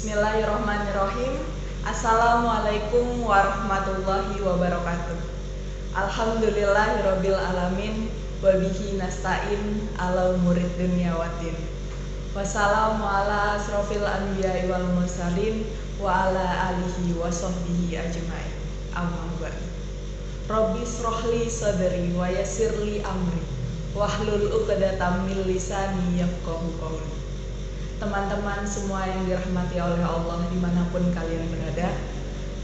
Bismillahirrahmanirrahim. Assalamualaikum warahmatullahi wabarakatuh. Alhamdulillahirabbil alamin wa bihi nasta'in ala umurid dunya waddin. Wassalamu ala asrofil anbiya'i wal mursalin wa ala alihi wa sahbihi ajma'in. Amma ba'd. Rabbi srohli sadri wa yassirli amri wahlul 'uqdatam min lisani yafqahu qawli. Teman-teman semua yang dirahmati oleh Allah dimanapun kalian berada,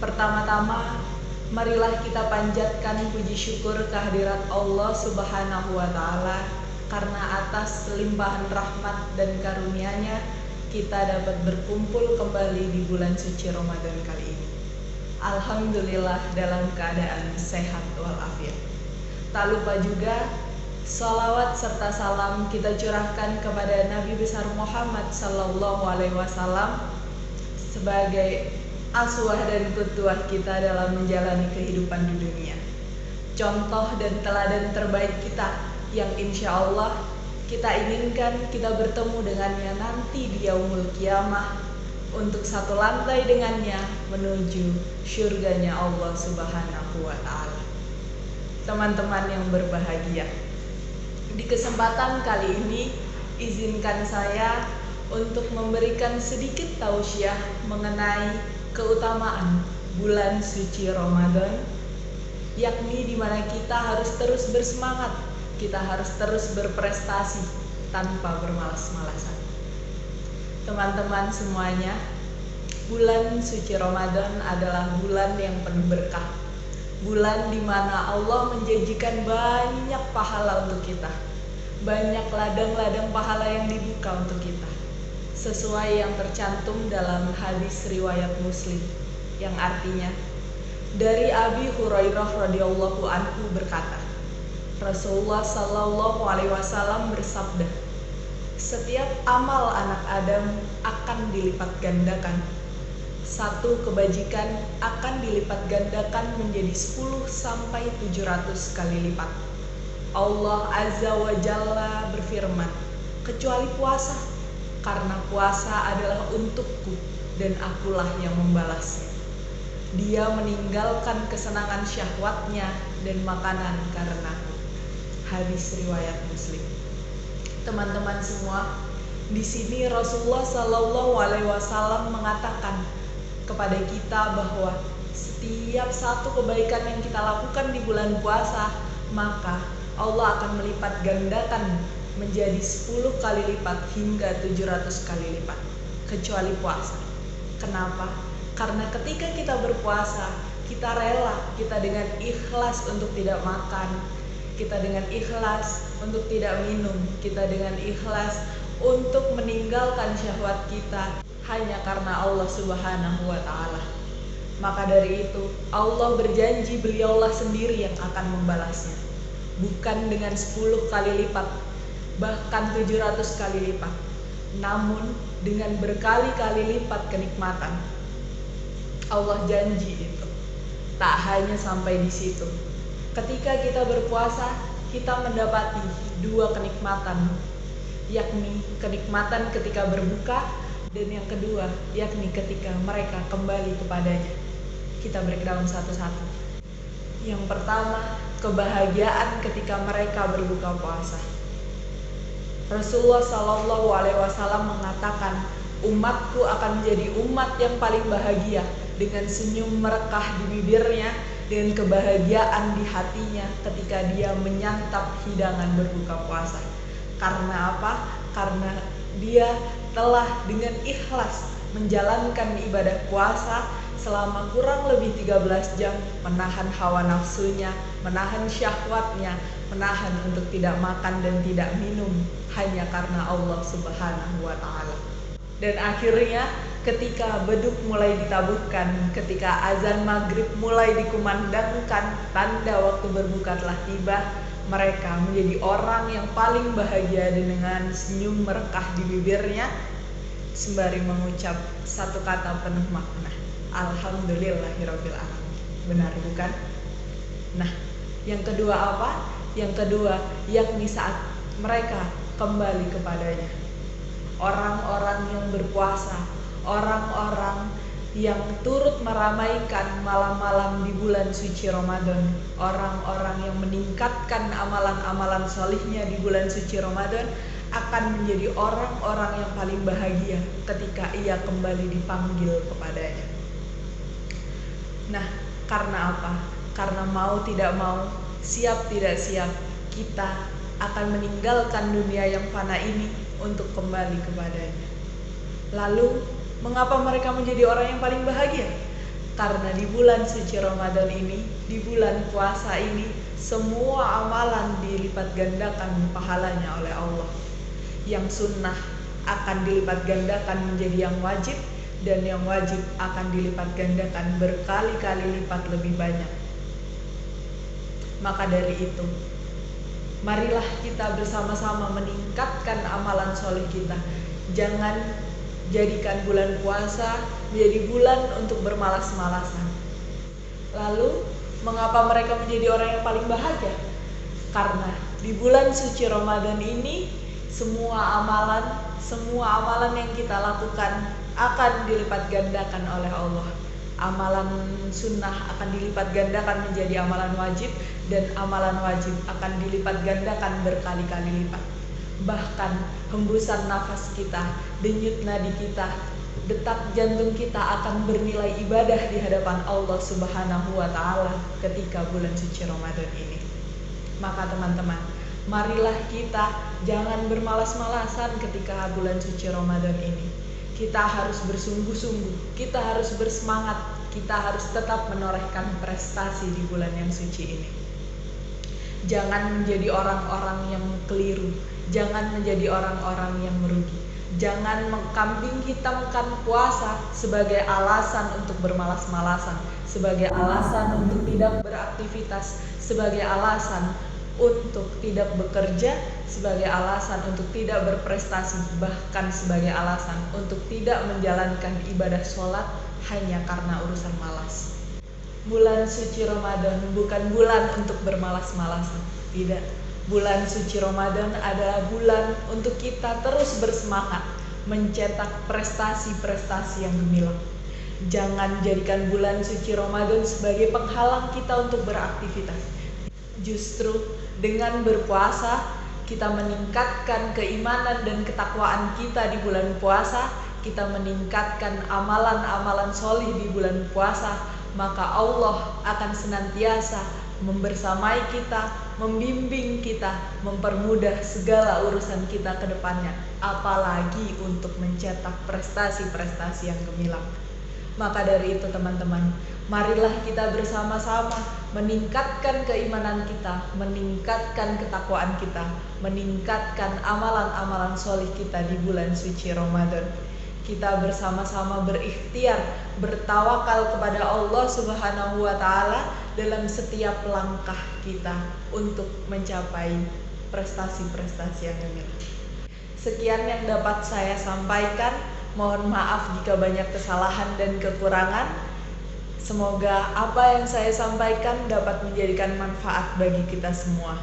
pertama-tama marilah kita panjatkan puji syukur kehadirat Allah Subhanahu wa Ta'ala, karena atas limpahan rahmat dan karunia-Nya kita dapat berkumpul kembali di bulan suci Ramadan kali ini. Alhamdulillah dalam keadaan sehat walafiat. Tak lupa juga salawat serta salam kita curahkan kepada Nabi besar Muhammad Sallallahu Alaihi Wasallam sebagai aswah dan qudwah kita dalam menjalani kehidupan di dunia. Contoh dan teladan terbaik kita yang insya Allah kita inginkan kita bertemu dengannya nanti di yaumul qiyamah, untuk satu lantai dengannya menuju syurganya Allah Subhanahu wa Ta'ala. Teman-teman yang berbahagia, di kesempatan kali ini izinkan saya untuk memberikan sedikit tausiah mengenai keutamaan bulan suci Ramadan, yakni di mana kita harus terus bersemangat, kita harus terus berprestasi tanpa bermalas-malasan. Teman-teman semuanya, bulan suci Ramadan adalah bulan yang penuh berkah, bulan di mana Allah menjanjikan banyak pahala untuk kita, banyak ladang-ladang pahala yang dibuka untuk kita, sesuai yang tercantum dalam hadis riwayat Muslim, yang artinya dari Abi Hurairah radhiyallahu anhu berkata, Rasulullah Sallallahu Alaihi Wasallam bersabda, setiap amal anak Adam akan dilipat gandakan. Satu kebajikan akan dilipat gandakan menjadi 10 sampai 700 kali lipat. Allah Azza wa Jalla berfirman, kecuali puasa, karena puasa adalah untukku dan akulah yang membalasnya. Dia meninggalkan kesenangan syahwatnya dan makanan karenaku. Hadis riwayat Muslim. Teman-teman semua, di sini Rasulullah Sallallahu Alaihi Wasallam mengatakan kepada kita bahwa setiap satu kebaikan yang kita lakukan di bulan puasa, maka Allah akan melipat gandakan menjadi 10 kali lipat hingga 700 kali lipat, kecuali puasa. Kenapa? Karena ketika kita berpuasa, kita rela, kita dengan ikhlas untuk tidak makan, kita dengan ikhlas untuk tidak minum, kita dengan ikhlas untuk meninggalkan syahwat kita hanya karena Allah Subhanahu wa Ta'ala. Maka dari itu Allah berjanji beliaulah sendiri yang akan membalasnya, bukan dengan 10 kali lipat, bahkan 700 kali lipat, namun dengan berkali-kali lipat kenikmatan. Allah janji itu. Tak hanya sampai di situ, ketika kita berpuasa, kita mendapati 2 kenikmatan, yakni kenikmatan ketika berbuka, dan yang kedua yakni ketika mereka kembali kepadanya. Kita breakdown satu-satu. Yang pertama, kebahagiaan ketika mereka berbuka puasa. Rasulullah Sallallahu Alaihi Wasallam mengatakan, umatku akan menjadi umat yang paling bahagia dengan senyum merekah di bibirnya dan kebahagiaan di hatinya ketika dia menyantap hidangan berbuka puasa. Karena apa? Karena dia telah dengan ikhlas menjalankan ibadah puasa selama kurang lebih 13 jam, menahan hawa nafsunya, menahan syahwatnya, menahan untuk tidak makan dan tidak minum hanya karena Allah Subhanahu wa Ta'ala. Dan akhirnya ketika beduk mulai ditabuhkan, ketika azan maghrib mulai dikumandangkan, tanda waktu berbuka telah tiba, mereka menjadi orang yang paling bahagia dengan senyum merekah di bibirnya, sembari mengucap satu kata penuh makna, Alhamdulillahirabbil alamin. Benar bukan? Nah, yang kedua apa? Yang kedua yakni saat mereka kembali kepadanya. Orang-orang yang berpuasa, orang-orang yang turut meramaikan malam-malam di bulan suci Ramadan, orang-orang yang meningkatkan amalan-amalan solihnya di bulan suci Ramadan akan menjadi orang-orang yang paling bahagia ketika ia kembali dipanggil kepadanya. Nah, karena apa? Karena mau tidak mau, siap tidak siap, kita akan meninggalkan dunia yang fana ini untuk kembali kepadanya. Lalu, mengapa mereka menjadi orang yang paling bahagia? Karena di bulan suci Ramadan ini, di bulan puasa ini, semua amalan dilipat gandakan pahalanya oleh Allah. Yang sunnah akan dilipat gandakan menjadi yang wajib, dan yang wajib akan dilipat gandakan berkali-kali lipat lebih banyak. Maka dari itu, marilah kita bersama-sama meningkatkan amalan soleh kita. Jangan jadikan bulan puasa menjadi bulan untuk bermalas-malasan. Lalu, mengapa mereka menjadi orang yang paling bahagia? Karena di bulan suci Ramadan ini, semua amalan yang kita lakukan akan dilipat gandakan oleh Allah. Amalan sunnah akan dilipat gandakan menjadi amalan wajib, dan amalan wajib akan dilipat gandakan berkali-kali lipat. Bahkan hembusan nafas kita, denyut nadi kita, detak jantung kita akan bernilai ibadah di hadapan Allah Subhanahu wa Ta'ala ketika bulan suci Ramadan ini. Maka teman-teman, marilah kita jangan bermalas-malasan ketika bulan suci Ramadan ini. Kita harus bersungguh-sungguh, kita harus bersemangat, kita harus tetap menorehkan prestasi di bulan yang suci ini. Jangan menjadi orang-orang yang keliru, jangan menjadi orang-orang yang merugi. Jangan mengkambing hitamkan puasa sebagai alasan untuk bermalas-malasan, sebagai alasan untuk tidak beraktivitas, sebagai alasan untuk tidak bekerja, sebagai alasan untuk tidak berprestasi, bahkan sebagai alasan untuk tidak menjalankan ibadah sholat hanya karena urusan malas. Bulan suci Ramadan bukan bulan untuk bermalas-malasan, tidak. Bulan suci Ramadan adalah bulan untuk kita terus bersemangat mencetak prestasi-prestasi yang gemilang. Jangan jadikan bulan suci Ramadan sebagai penghalang kita untuk beraktivitas. Justru dengan berpuasa, kita meningkatkan keimanan dan ketakwaan kita di bulan puasa, kita meningkatkan amalan-amalan solih di bulan puasa, maka Allah akan senantiasa membersamai kita, membimbing kita, mempermudah segala urusan kita ke depannya, apalagi untuk mencetak prestasi-prestasi yang gemilang. Maka dari itu teman-teman, marilah kita bersama-sama meningkatkan keimanan kita, meningkatkan ketakwaan kita, meningkatkan amalan-amalan solih kita di bulan suci Ramadan. Kita bersama-sama berikhtiar, bertawakal kepada Allah Subhanahu wa Ta'ala dalam setiap langkah kita untuk mencapai prestasi-prestasi yang gemilang. Sekian yang dapat saya sampaikan. Mohon maaf jika banyak kesalahan dan kekurangan. Semoga apa yang saya sampaikan dapat menjadikan manfaat bagi kita semua.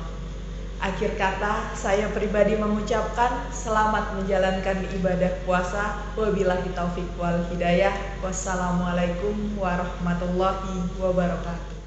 Akhir kata, saya pribadi mengucapkan selamat menjalankan ibadah puasa. Wabillahi taufiq wal hidayah. Wassalamualaikum warahmatullahi wabarakatuh.